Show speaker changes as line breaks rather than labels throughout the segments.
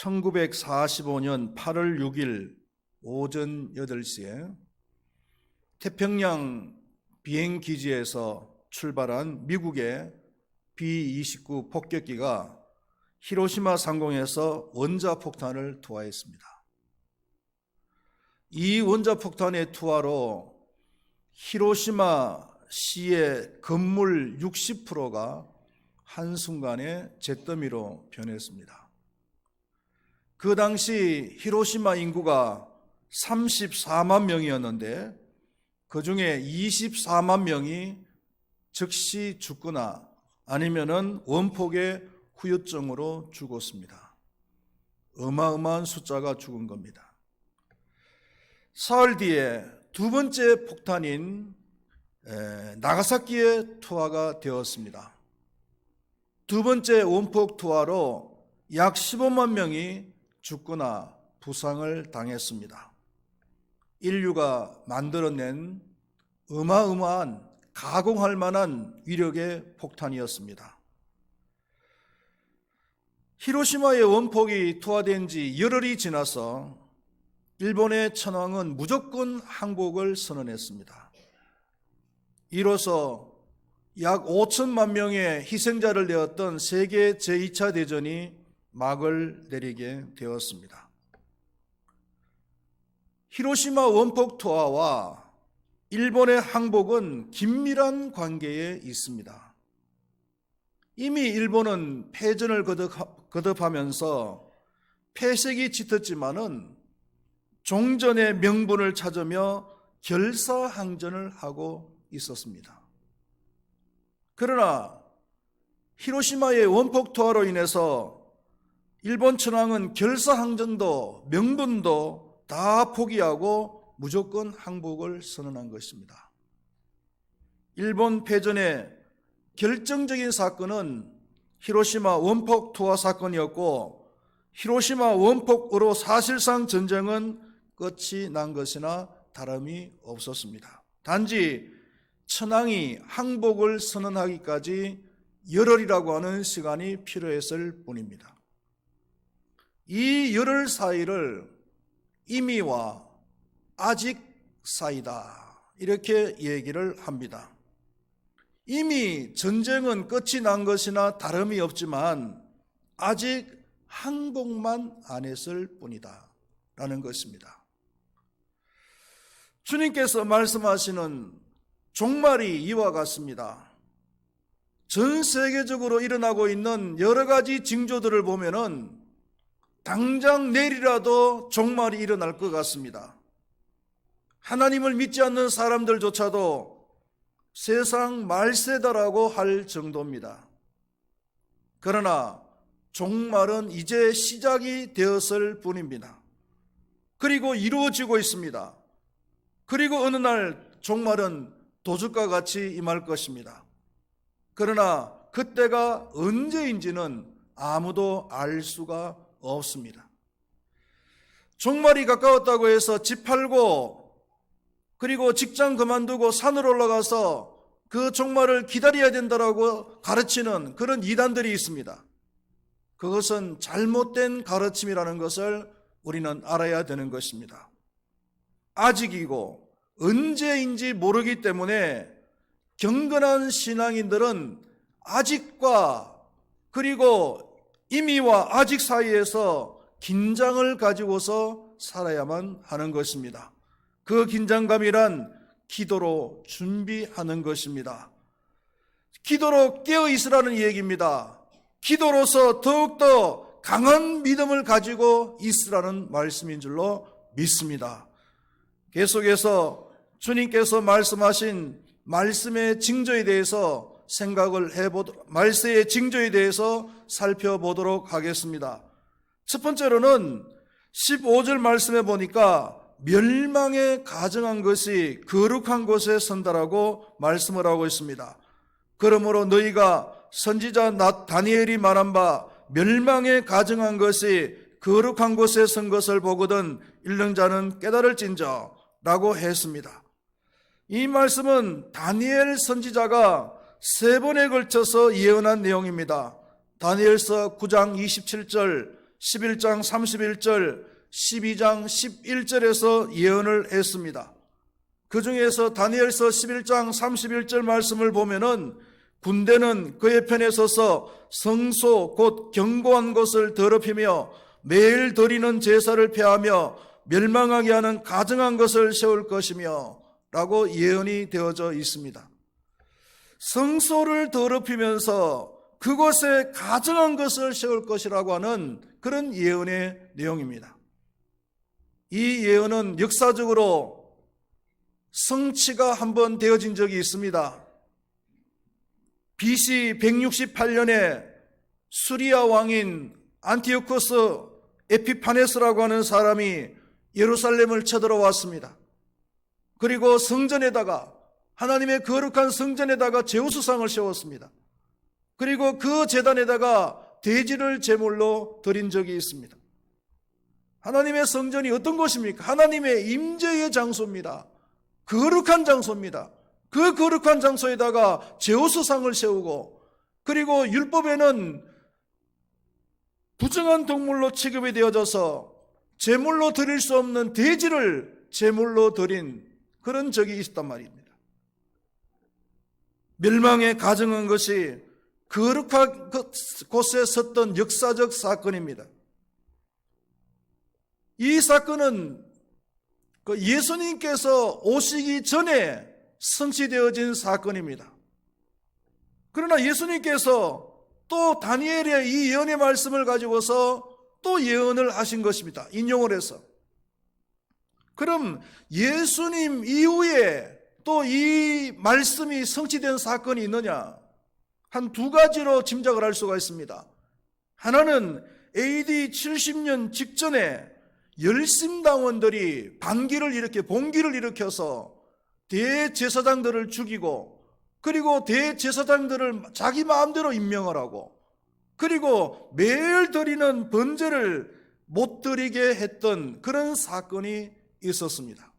1945년 8월 6일 오전 8시에 태평양 비행기지에서 출발한 미국의 B-29 폭격기가 히로시마 상공에서 원자폭탄을 투하했습니다. 이 원자폭탄의 투하로 히로시마 시의 건물 60%가 한순간에 잿더미로 변했습니다. 그 당시 히로시마 인구가 34만 명이었는데 그 중에 24만 명이 즉시 죽거나 아니면은 원폭의 후유증으로 죽었습니다. 어마어마한 숫자가 죽은 겁니다. 사흘 뒤에 두 번째 폭탄인 나가사키에 투하가 되었습니다. 두 번째 원폭 투하로 약 15만 명이 죽거나 부상을 당했습니다. 인류가 만들어낸 어마어마한 가공할 만한 위력의 폭탄이었습니다. 히로시마의 원폭이 투하된 지 열흘이 지나서 일본의 천황은 무조건 항복을 선언했습니다. 이로써 약 5천만 명의 희생자를 내었던 세계 제2차 대전이 막을 내리게 되었습니다. 히로시마 원폭 투하와 일본의 항복은 긴밀한 관계에 있습니다. 이미 일본은 패전을 거듭하면서 패색이 짙었지만은 종전의 명분을 찾으며 결사항전을 하고 있었습니다. 그러나 히로시마의 원폭 투하로 인해서 일본 천황은 결사항전도 명분도 다 포기하고 무조건 항복을 선언한 것입니다. 일본 패전의 결정적인 사건은 히로시마 원폭 투하 사건이었고 히로시마 원폭으로 사실상 전쟁은 끝이 난 것이나 다름이 없었습니다. 단지 천황이 항복을 선언하기까지 열흘이라고 하는 시간이 필요했을 뿐입니다. 이 열흘 사이를 이미와 아직 사이다 이렇게 얘기를 합니다. 이미 전쟁은 끝이 난 것이나 다름이 없지만 아직 항복만 안 했을 뿐이다 라는 것입니다. 주님께서 말씀하시는 종말이 이와 같습니다. 전 세계적으로 일어나고 있는 여러 가지 징조들을 보면은 당장 내일이라도 종말이 일어날 것 같습니다. 하나님을 믿지 않는 사람들조차도 세상 말세다라고 할 정도입니다. 그러나 종말은 이제 시작이 되었을 뿐입니다. 그리고 이루어지고 있습니다. 그리고 어느 날 종말은 도적과 같이 임할 것입니다. 그러나 그때가 언제인지는 아무도 알 수가 없습니다. 종말이 가까웠다고 해서 집 팔고 그리고 직장 그만두고 산으로 올라가서 그 종말을 기다려야 된다라고 가르치는 그런 이단들이 있습니다. 그것은 잘못된 가르침이라는 것을 우리는 알아야 되는 것입니다. 아직이고 언제인지 모르기 때문에 경건한 신앙인들은 아직과 그리고 이미와 아직 사이에서 긴장을 가지고서 살아야만 하는 것입니다. 그 긴장감이란 기도로 준비하는 것입니다. 기도로 깨어 있으라는 얘기입니다. 기도로서 더욱더 강한 믿음을 가지고 있으라는 말씀인 줄로 믿습니다. 계속해서 주님께서 말씀하신 말씀의 징조에 대해서 말세의 징조에 대해서 살펴보도록 하겠습니다. 첫 번째로는 15절 말씀에 보니까 멸망에 가증한 것이 거룩한 곳에 선다라고 말씀을 하고 있습니다. 그러므로 너희가 선지자 다니엘이 말한 바 멸망에 가증한 것이 거룩한 곳에 선 것을 보거든 읽는 자는 깨달을진저 라고 했습니다. 이 말씀은 다니엘 선지자가 3번에 걸쳐서 예언한 내용입니다. 다니엘서 9장 27절, 11장 31절, 12장 11절에서 예언을 했습니다. 그 중에서 다니엘서 11장 31절 말씀을 보면은 군대는 그의 편에 서서 성소 곧 견고한 것을 더럽히며 매일 드리는 제사를 폐하며 멸망하게 하는 가증한 것을 세울 것이며 라고 예언이 되어져 있습니다. 성소를 더럽히면서 그곳에 가증한 것을 세울 것이라고 하는 그런 예언의 내용입니다. 이 예언은 역사적으로 성취가 한번 되어진 적이 있습니다. BC 168년에 수리아 왕인 안티오코스 에피파네스라고 하는 사람이 예루살렘을 쳐들어왔습니다. 그리고 성전에다가, 하나님의 거룩한 성전에다가 제우스상을 세웠습니다. 그리고 그 제단에다가 돼지를 제물로 드린 적이 있습니다. 하나님의 성전이 어떤 곳입니까? 하나님의 임재의 장소입니다. 거룩한 장소입니다. 그 거룩한 장소에다가 제우스상을 세우고, 그리고 율법에는 부정한 동물로 취급이 되어져서 제물로 드릴 수 없는 돼지를 제물로 드린 그런 적이 있었단 말입니다. 멸망에 가증한 것이 거룩한 곳에 섰던 역사적 사건입니다. 이 사건은 예수님께서 오시기 전에 성취되어진 사건입니다. 그러나 예수님께서 또 다니엘의 이 예언의 말씀을 가지고서 또 예언을 하신 것입니다. 인용을 해서. 그럼 예수님 이후에 또 이 말씀이 성취된 사건이 있느냐? 한 두 가지로 짐작을 할 수가 있습니다. 하나는 AD 70년 직전에 열심당원들이 봉기를 일으켜서 대제사장들을 죽이고, 그리고 대제사장들을 자기 마음대로 임명을 하고, 그리고 매일 드리는 번제를 못 드리게 했던 그런 사건이 있었습니다.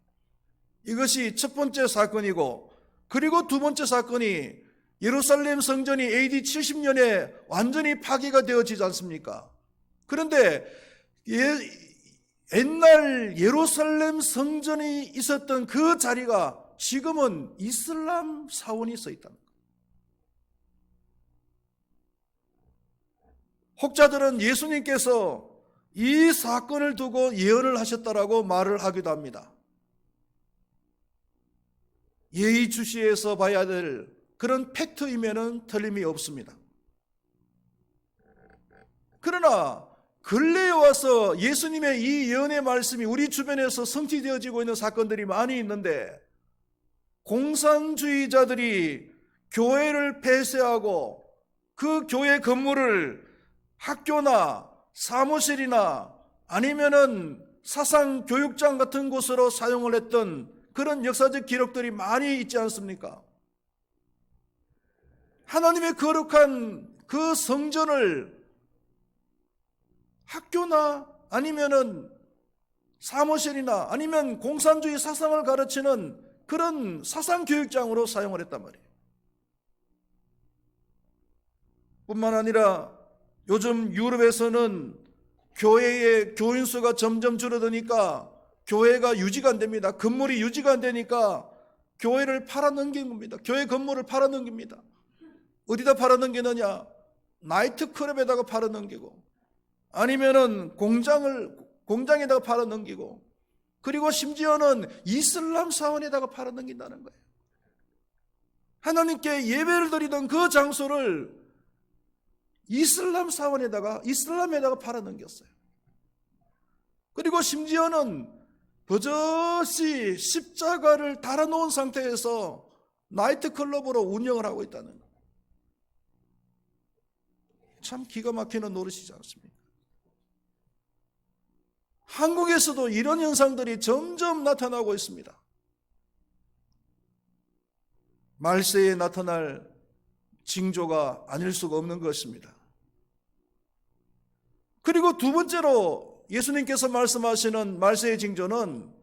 이것이 첫 번째 사건이고, 그리고 두 번째 사건이 예루살렘 성전이 AD 70년에 완전히 파괴가 되어지지 않습니까? 그런데 옛날 예루살렘 성전이 있었던 그 자리가 지금은 이슬람 사원이 서 있답니다. 혹자들은 예수님께서 이 사건을 두고 예언을 하셨다라고 말을 하기도 합니다. 예의주시해서 봐야 될 그런 팩트임에는 틀림이 없습니다. 그러나 근래에 와서 예수님의 이 예언의 말씀이 우리 주변에서 성취되어지고 있는 사건들이 많이 있는데, 공산주의자들이 교회를 폐쇄하고 그 교회 건물을 학교나 사무실이나 아니면은 사상교육장 같은 곳으로 사용을 했던 그런 역사적 기록들이 많이 있지 않습니까? 하나님의 거룩한 그 성전을 학교나 아니면은 사무실이나 아니면 공산주의 사상을 가르치는 그런 사상교육장으로 사용을 했단 말이에요. 뿐만 아니라 요즘 유럽에서는 교회의 교인 수가 점점 줄어드니까 교회가 유지가 안 됩니다. 건물이 유지가 안 되니까 교회를 팔아넘긴 겁니다. 교회 건물을 팔아넘깁니다. 어디다 팔아넘기느냐? 나이트클럽에다가 팔아넘기고, 아니면은 공장에다가 팔아넘기고, 그리고 심지어는 이슬람 사원에다가 팔아넘긴다는 거예요. 하나님께 예배를 드리던 그 장소를 이슬람에다가 팔아넘겼어요. 그리고 심지어는 버젓이 십자가를 달아놓은 상태에서 나이트클럽으로 운영을 하고 있다는 거예요. 참 기가 막히는 노릇이지 않습니까? 한국에서도 이런 현상들이 점점 나타나고 있습니다. 말세에 나타날 징조가 아닐 수가 없는 것입니다. 그리고 두 번째로 예수님께서 말씀하시는 말세의 징조는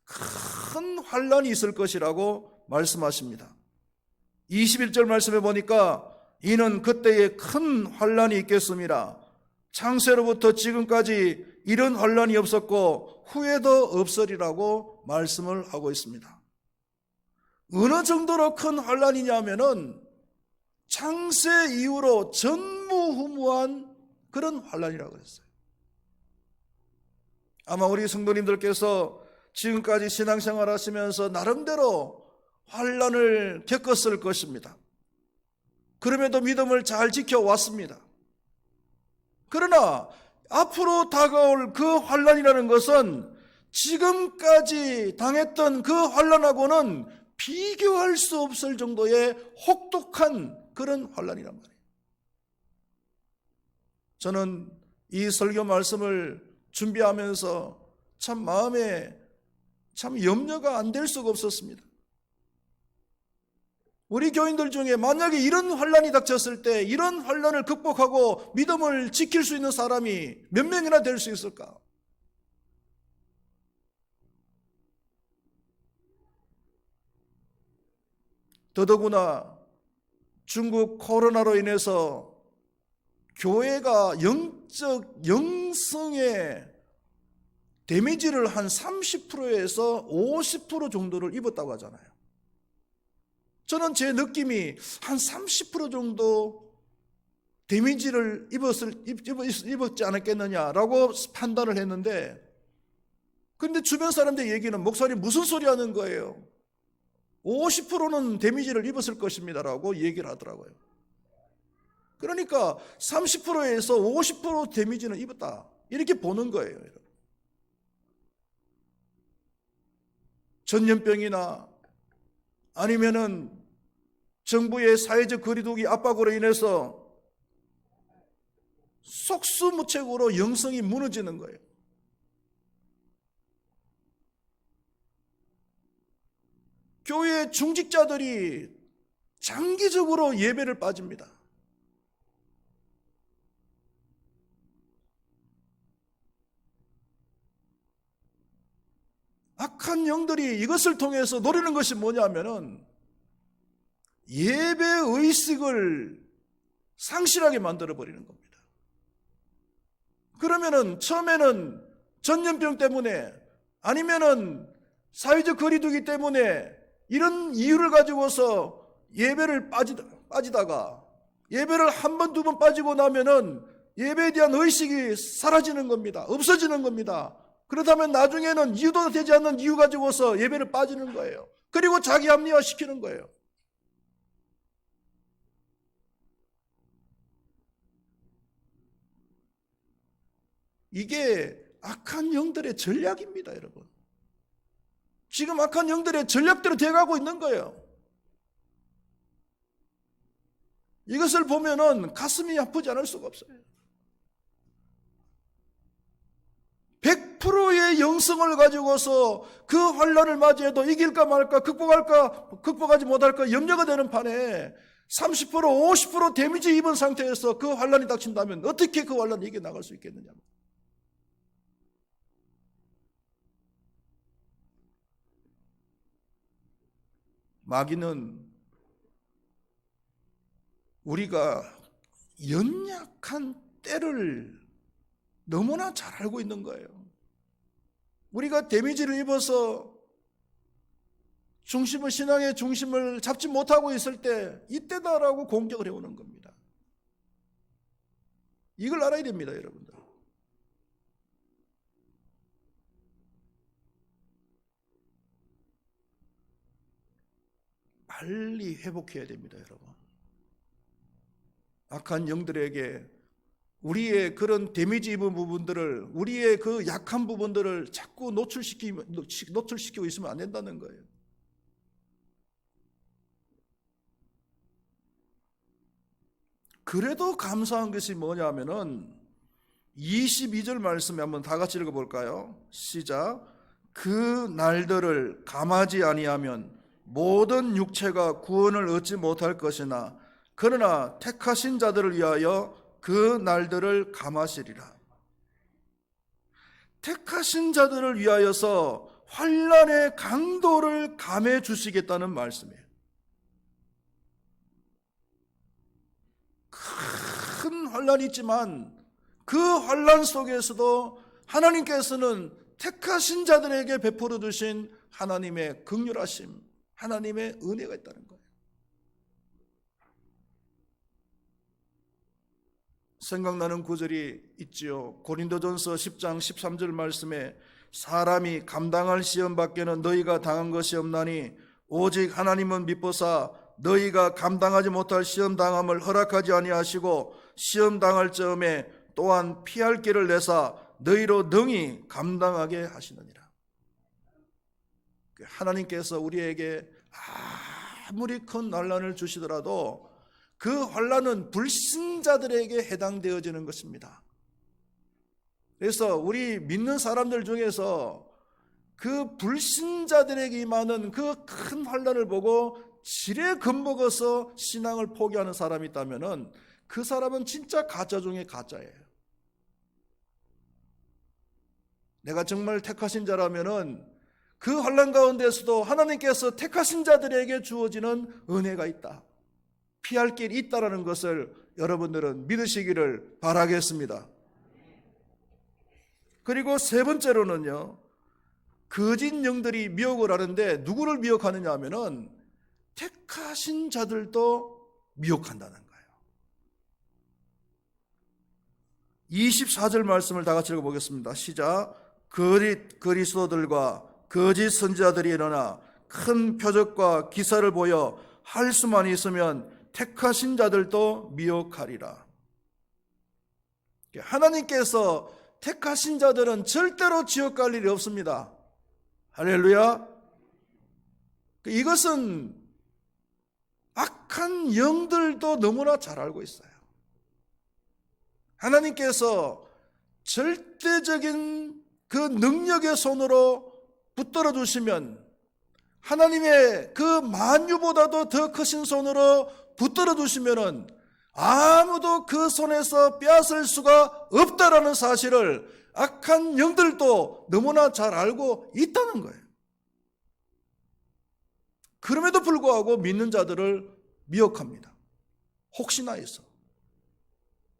큰 환란이 있을 것이라고 말씀하십니다. 21절 말씀에 보니까 이는 그때에 큰 환란이 있겠습니다. 창세로부터 지금까지 이런 환란이 없었고 후에도 없으리라고 말씀을 하고 있습니다. 어느 정도로 큰 환란이냐면은 창세 이후로 전무후무한 그런 환란이라고 했어요. 아마 우리 성도님들께서 지금까지 신앙생활 하시면서 나름대로 환란을 겪었을 것입니다. 그럼에도 믿음을 잘 지켜왔습니다. 그러나 앞으로 다가올 그 환란이라는 것은 지금까지 당했던 그 환란하고는 비교할 수 없을 정도의 혹독한 그런 환란이란 말이에요. 저는 이 설교 말씀을 준비하면서 참 마음에 참 염려가 안 될 수가 없었습니다. 우리 교인들 중에 만약에 이런 환란이 닥쳤을 때 이런 환란을 극복하고 믿음을 지킬 수 있는 사람이 몇 명이나 될 수 있을까? 더더구나 중국 코로나로 인해서 교회가 영적 영성에 데미지를 한 30%에서 50% 정도를 입었다고 하잖아요. 저는 제 느낌이 한 30% 정도 데미지를 입었지 않았겠느냐라고 판단을 했는데, 그런데 주변 사람들 얘기는 목사님 무슨 소리 하는 거예요? 50%는 데미지를 입었을 것입니다라고 얘기를 하더라고요. 그러니까 30%에서 50% 데미지는 입었다, 이렇게 보는 거예요. 전염병이나 아니면은 정부의 사회적 거리두기 압박으로 인해서 속수무책으로 영성이 무너지는 거예요. 교회 중직자들이 장기적으로 예배를 빠집니다. 악한 영들이 이것을 통해서 노리는 것이 뭐냐면은 예배 의식을 상실하게 만들어버리는 겁니다. 그러면은 처음에는 전염병 때문에 아니면은 사회적 거리두기 때문에 이런 이유를 가지고서 예배를 빠지다가 예배를 한 번, 두 번 빠지고 나면은 예배에 대한 의식이 사라지는 겁니다. 없어지는 겁니다. 그렇다면 나중에는 이유도 되지 않는 이유 가지고서 예배를 빠지는 거예요. 그리고 자기 합리화 시키는 거예요. 이게 악한 영들의 전략입니다, 여러분. 지금 악한 영들의 전략대로 돼가고 있는 거예요. 이것을 보면은 가슴이 아프지 않을 수가 없어요. 100%의 영성을 가지고서 그 환란을 맞이해도 이길까 말까, 극복하지 못할까 염려가 되는 판에 30%, 50% 데미지 입은 상태에서 그 환란이 닥친다면 어떻게 그 환란을 이겨나갈 수 있겠느냐. 마귀는 우리가 연약한 때를 너무나 잘 알고 있는 거예요. 우리가 데미지를 입어서 신앙의 중심을 잡지 못하고 있을 때 이때다라고 공격을 해오는 겁니다. 이걸 알아야 됩니다, 여러분들. 빨리 회복해야 됩니다, 여러분. 악한 영들에게 우리의 그런 데미지 입은 부분들을, 우리의 그 약한 부분들을 자꾸 노출시키고 있으면 안 된다는 거예요. 그래도 감사한 것이 뭐냐면은 22절 말씀에 한번 다 같이 읽어볼까요? 시작. 그 날들을 감하지 아니하면 모든 육체가 구원을 얻지 못할 것이나 그러나 택하신 자들을 위하여 그 날들을 감하시리라. 택하신 자들을 위하여서 환난의 강도를 감해 주시겠다는 말씀이에요. 큰 환난이 있지만 그 환난 속에서도 하나님께서는 택하신 자들에게 베풀어 주신 하나님의 긍휼하심, 하나님의 은혜가 있다는 거예요. 생각나는 구절이 있지요. 고린도전서 10장 13절 말씀에 사람이 감당할 시험 밖에는 너희가 당한 것이 없나니 오직 하나님은 미쁘사 너희가 감당하지 못할 시험 당함을 허락하지 아니하시고 시험 당할 즈음에 또한 피할 길을 내사 너희로 능히 감당하게 하시느니라. 하나님께서 우리에게 아무리 큰 난란을 주시더라도 그 환난은 불신자들에게 해당되어지는 것입니다. 그래서 우리 믿는 사람들 중에서 그 불신자들에게 임하는 그 큰 환난을 보고 지레 겁먹어서 신앙을 포기하는 사람이 있다면 그 사람은 진짜 가짜 중에 가짜예요. 내가 정말 택하신 자라면은 그 환난 가운데서도 하나님께서 택하신 자들에게 주어지는 은혜가 있다, 피할 길이 있다라는 것을 여러분들은 믿으시기를 바라겠습니다. 그리고 세 번째로는요, 거짓 영들이 미혹을 하는데 누구를 미혹하느냐 하면은 택하신 자들도 미혹한다는 거예요. 24절 말씀을 다 같이 읽어보겠습니다. 시작. 그리스도들과 거짓 선지자들이 일어나 큰 표적과 기사를 보여 할 수만 있으면 택하신 자들도 미혹하리라. 하나님께서 택하신 자들은 절대로 지옥 갈 일이 없습니다. 할렐루야. 이것은 악한 영들도 너무나 잘 알고 있어요. 하나님께서 절대적인 그 능력의 손으로 붙들어 주시면, 하나님의 그 만유보다도 더 크신 손으로 붙들어 주시면은 아무도 그 손에서 빼앗을 수가 없다라는 사실을 악한 영들도 너무나 잘 알고 있다는 거예요. 그럼에도 불구하고 믿는 자들을 미혹합니다. 혹시나 해서.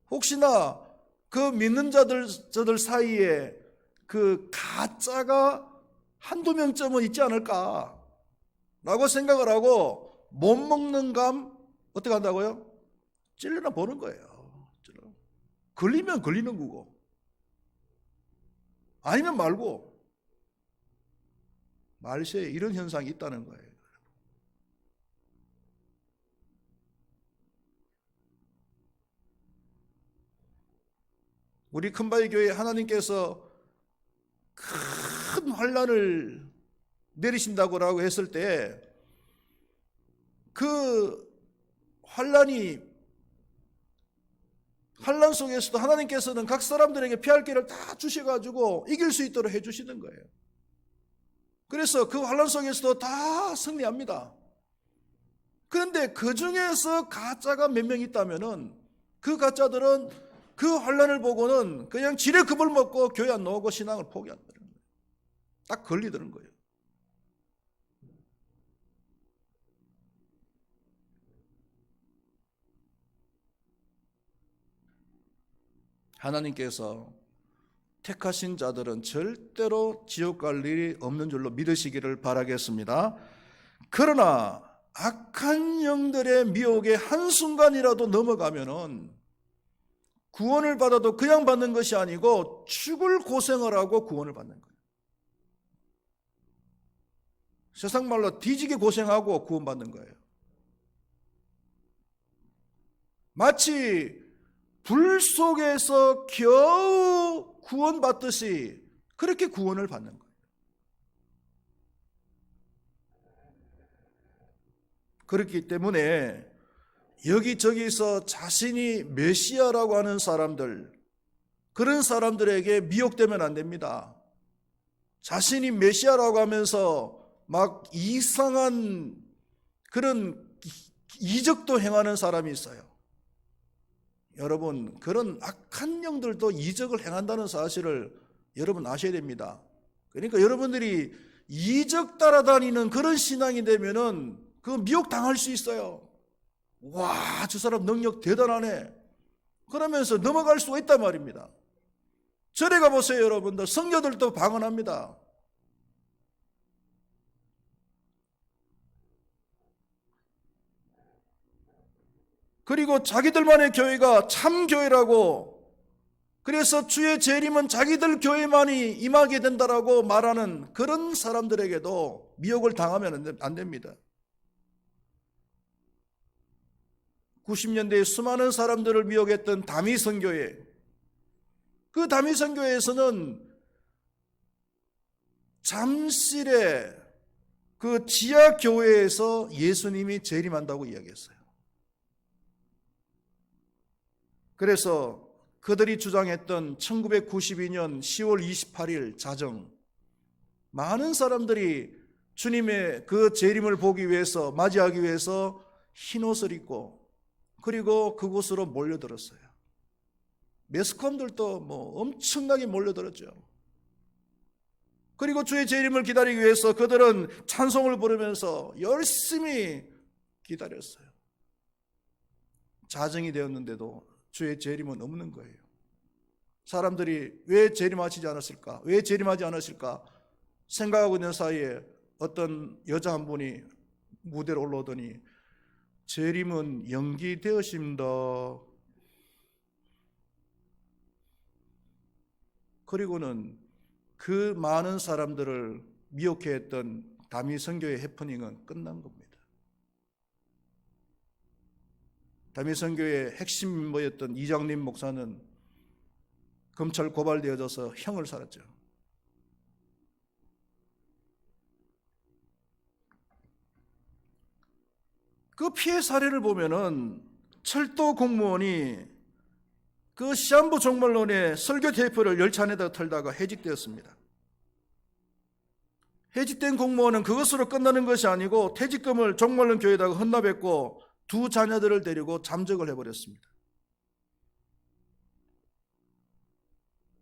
혹시나 그 믿는 자들 사이에 그 가짜가 한두 명쯤은 있지 않을까 라고 생각을 하고 못 먹는 감 어떻게 한다고요? 찔러나 보는 거예요. 걸리면 걸리는 거고 아니면 말고, 말세에 이런 현상이 있다는 거예요. 우리 큰바위 교회에 하나님께서 큰 환난을 내리신다고 했을 때 그 환난 속에서도 하나님께서는 각 사람들에게 피할 길을 다 주셔가지고 이길 수 있도록 해주시는 거예요. 그래서 그 환난 속에서도 다 승리합니다. 그런데 그 중에서 가짜가 몇 명 있다면은 그 가짜들은 그 환난을 보고는 그냥 지레 겁을 먹고 교회 안 나오고 신앙을 포기한다는 거예요. 딱 걸리더는 거예요. 하나님께서 택하신 자들은 절대로 지옥 갈 일이 없는 줄로 믿으시기를 바라겠습니다. 그러나 악한 영들의 미혹에 한순간이라도 넘어가면은 구원을 받아도 그냥 받는 것이 아니고 죽을 고생을 하고 구원을 받는 거예요. 세상 말로 뒤지게 고생하고 구원받는 거예요. 마치 불 속에서 겨우 구원받듯이 그렇게 구원을 받는 거예요. 그렇기 때문에 여기저기서 자신이 메시아라고 하는 사람들, 그런 사람들에게 미혹되면 안 됩니다. 자신이 메시아라고 하면서 막 이상한 그런 이적도 행하는 사람이 있어요. 여러분, 그런 악한 영들도 이적을 행한다는 사실을 여러분 아셔야 됩니다. 그러니까 여러분들이 이적 따라다니는 그런 신앙이 되면은 그 미혹 당할 수 있어요. 와, 저 사람 능력 대단하네. 그러면서 넘어갈 수가 있단 말입니다. 절에 가보세요. 여러분들 성녀들도 방언합니다. 그리고 자기들만의 교회가 참 교회라고, 그래서 주의 재림은 자기들 교회만이 임하게 된다라고 말하는 그런 사람들에게도 미혹을 당하면 안 됩니다. 90년대에 수많은 사람들을 미혹했던 다미선교회, 그 다미선교회에서는 잠실의 그 지하교회에서 예수님이 재림한다고 이야기했어요. 그래서 그들이 주장했던 1992년 10월 28일 자정, 많은 사람들이 주님의 그 재림을 보기 위해서, 맞이하기 위해서 흰옷을 입고 그리고 그곳으로 몰려들었어요. 매스컴들도 엄청나게 몰려들었죠. 그리고 주의 재림을 기다리기 위해서 그들은 찬송을 부르면서 열심히 기다렸어요. 자정이 되었는데도 주의 재림은 없는 거예요. 사람들이 왜 재림하시지 않았을까? 왜 재림하지 않았을까? 생각하고 있는 사이에 어떤 여자 한 분이 무대로 올라오더니 재림은 연기되었습니다. 그리고는 그 많은 사람들을 미혹해 했던 다미선교의 해프닝은 끝난 겁니다. 다미선교의 핵심 멤버였던 이장림 목사는 검찰 고발되어져서 형을 살았죠. 그 피해 사례를 보면은 철도 공무원이 그 시한부 종말론의 설교 테이프를 열차 안에다 털다가 해직되었습니다. 해직된 공무원은 그것으로 끝나는 것이 아니고 퇴직금을 종말론 교회에다가 헌납했고 두 자녀들을 데리고 잠적을 해버렸습니다.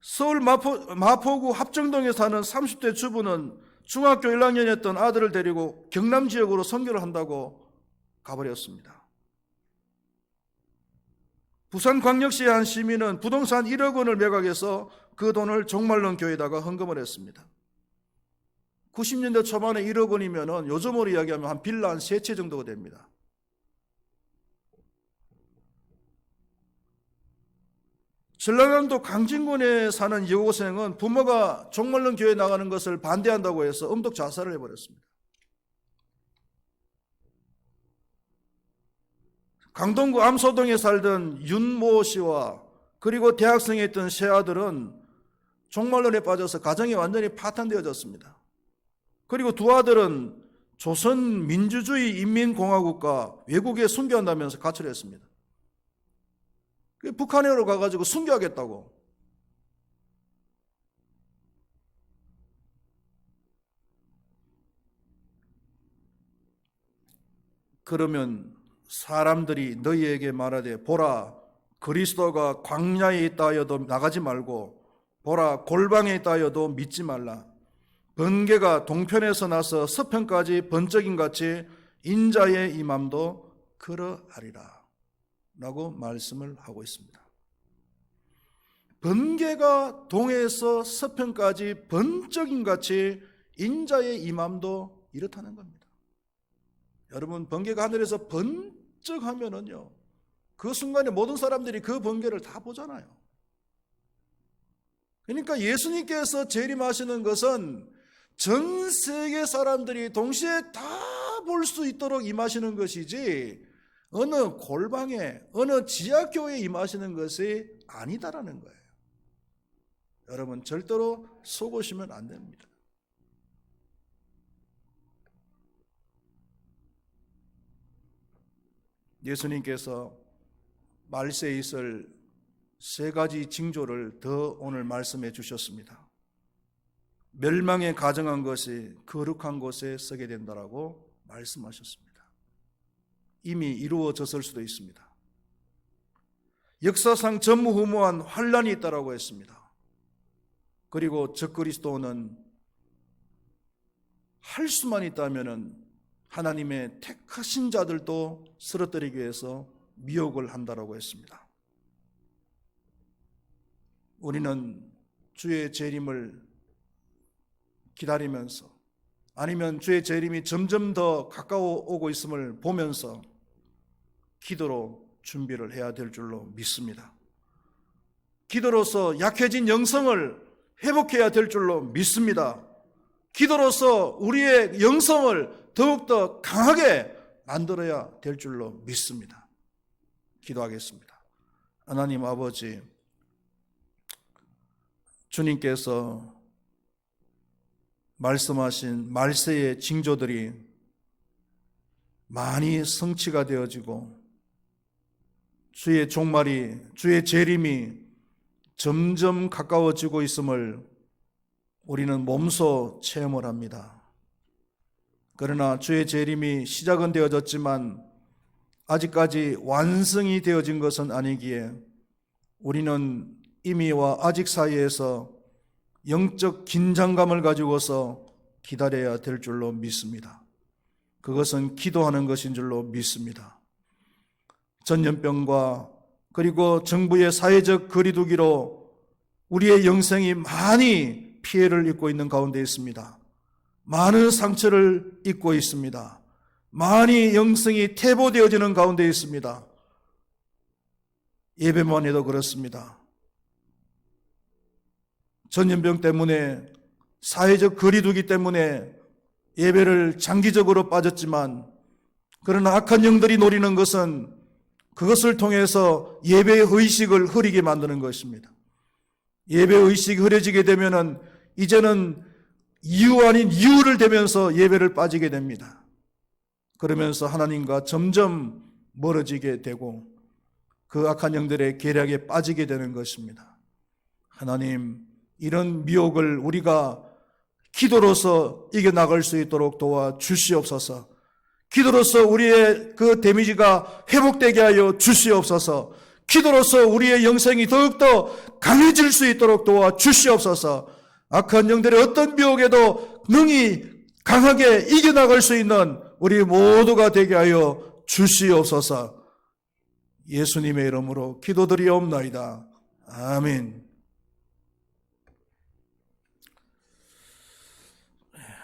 서울 마포구 합정동에 사는 30대 주부는 중학교 1학년이었던 아들을 데리고 경남 지역으로 선교를 한다고 가버렸습니다. 부산광역시의 한 시민은 부동산 1억 원을 매각해서 그 돈을 종말론 교회에다가 헌금을 했습니다. 90년대 초반에 1억 원이면 요즘으로 이야기하면 한 빌라 한 3채 정도가 됩니다. 전라남도 강진군에 사는 여고생은 부모가 종말론 교회에 나가는 것을 반대한다고 해서 엄독 자살을 해버렸습니다. 강동구 암소동에 살던 윤모 씨와 그리고 대학생에 있던 세 아들은 종말론에 빠져서 가정이 완전히 파탄되어졌습니다. 그리고 두 아들은 조선민주주의 인민공화국과 외국에 순교한다면서 가출했습니다. 북한으로 가가지고 순교하겠다고. 그러면 사람들이 너희에게 말하되 보라 그리스도가 광야에 있다 하여도 나가지 말고 보라 골방에 있다 하여도 믿지 말라. 번개가 동편에서 나서 서편까지 번쩍임 같이 인자의 임함도 그러하리라 라고 말씀을 하고 있습니다. 번개가 동에서 서편까지 번쩍임 같이 인자의 임함도 이렇다는 겁니다. 여러분 번개가 하늘에서 번쩍하면은요 그 순간에 모든 사람들이 그 번개를 다 보잖아요. 그러니까 예수님께서 재림하시는 것은 전 세계 사람들이 동시에 다 볼 수 있도록 임하시는 것이지 어느 골방에 어느 지하교회에 임하시는 것이 아니다라는 거예요. 여러분 절대로 속으시면 안 됩니다. 예수님께서 말세에 있을 세 가지 징조를 더 오늘 말씀해 주셨습니다. 멸망에 가정한 것이 거룩한 곳에 서게 된다라고 말씀하셨습니다. 이미 이루어졌을 수도 있습니다. 역사상 전무후무한 환란이 있다라고 했습니다. 그리고 적그리스도는 할 수만 있다면은 하나님의 택하신 자들도 쓰러뜨리기 위해서 미혹을 한다라고 했습니다. 우리는 주의 재림을 기다리면서, 아니면 주의 재림이 점점 더 가까워 오고 있음을 보면서 기도로 준비를 해야 될 줄로 믿습니다. 기도로서 약해진 영성을 회복해야 될 줄로 믿습니다. 기도로서 우리의 영성을 더욱더 강하게 만들어야 될 줄로 믿습니다. 기도하겠습니다. 하나님 아버지, 주님께서 말씀하신 말세의 징조들이 많이 성취가 되어지고 주의 종말이, 주의 재림이 점점 가까워지고 있음을 우리는 몸소 체험을 합니다. 그러나 주의 재림이 시작은 되어졌지만 아직까지 완성이 되어진 것은 아니기에 우리는 이미와 아직 사이에서 영적 긴장감을 가지고서 기다려야 될 줄로 믿습니다. 그것은 기도하는 것인 줄로 믿습니다. 전염병과 그리고 정부의 사회적 거리두기로 우리의 영생이 많이 피해를 입고 있는 가운데 있습니다. 많은 상처를 입고 있습니다. 많이 영성이 퇴보되어지는 가운데 있습니다. 예배만 해도 그렇습니다. 전염병 때문에, 사회적 거리두기 때문에 예배를 장기적으로 빠졌지만, 그러나 악한 영들이 노리는 것은 그것을 통해서 예배의 의식을 흐리게 만드는 것입니다. 예배의 의식이 흐려지게 되면은 이제는 이유 아닌 이유를 대면서 예배를 빠지게 됩니다. 그러면서 하나님과 점점 멀어지게 되고 그 악한 영들의 계략에 빠지게 되는 것입니다. 하나님, 이런 미혹을 우리가 기도로서 이겨나갈 수 있도록 도와주시옵소서. 기도로서 우리의 그 데미지가 회복되게 하여 주시옵소서. 기도로서 우리의 영생이 더욱더 강해질 수 있도록 도와주시옵소서. 악한 영들의 어떤 미혹에도 능히 강하게 이겨나갈 수 있는 우리 모두가 되게 하여 주시옵소서. 예수님의 이름으로 기도드리옵나이다. 아멘.